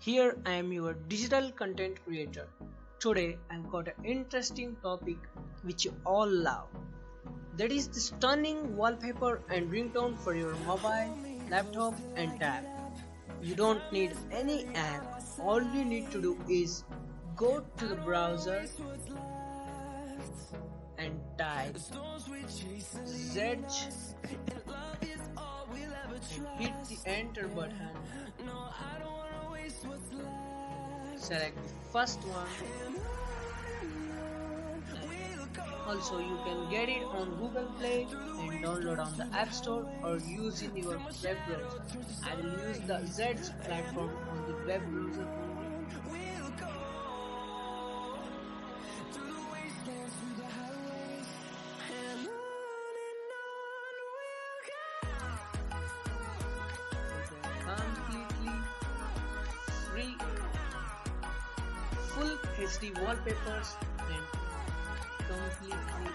Here I am your digital content creator. Today I've got an interesting topic which you all love. That is the stunning wallpaper and ringtone for your mobile, laptop and tab. You don't need any app. All you need to do is go to the browser and type zedge and hit the enter button. Select the first one. Also you can get it on Google Play and download on the App Store or use in your web browser. I will use the Zedge platform on the web browser only. Completely free full HD wallpapers and completely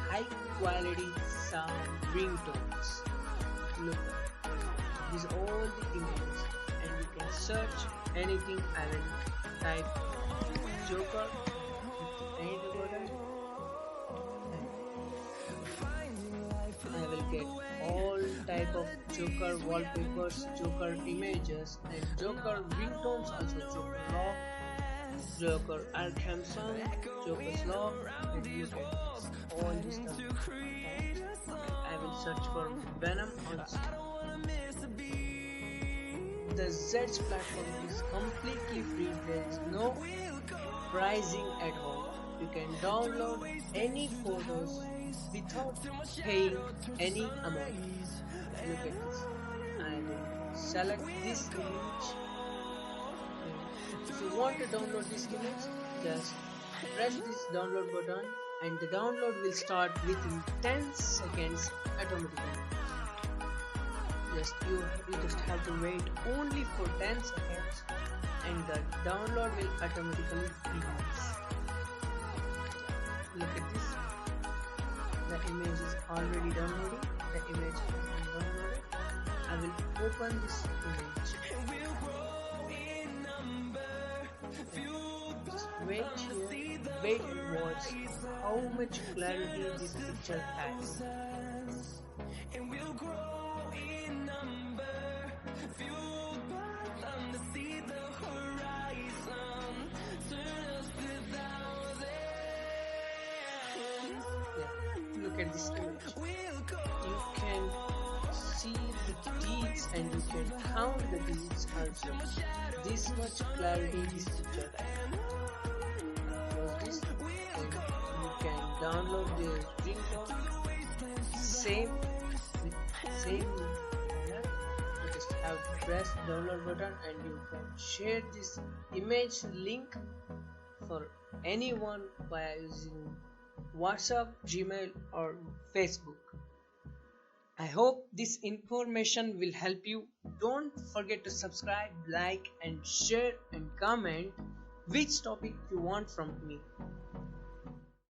high quality sound ringtones. Look, these are all the images and you can search anything. I will type Joker and I will get all type of Joker wallpapers, Joker images and Joker ringtones, also Joker Law, Joker Arkham song, Joker's Law, and you get all this stuff. I will search for Venom also. The Zedge platform is completely free. There is no pricing at all. You can download any photos without paying any amount. Look at this. I will select this image. If you want to download this image, just press this download button and the download will start within 10 seconds automatically. You just have to wait only for 10 seconds and the download will automatically begin. Look at this. The image is already downloading. The image is downloaded. I will open this image. Just wait here, wait and watch how much clarity this picture has. Look at this image. You can see the deeds and you can count the deeds also. This much clarity this picture has. Close this and you can download the ringtone. Same manner. You just have to press download button and you can share this image link for anyone by using WhatsApp, Gmail or Facebook. I hope this information will help you. Don't forget to subscribe, like and share and comment which topic you want from me.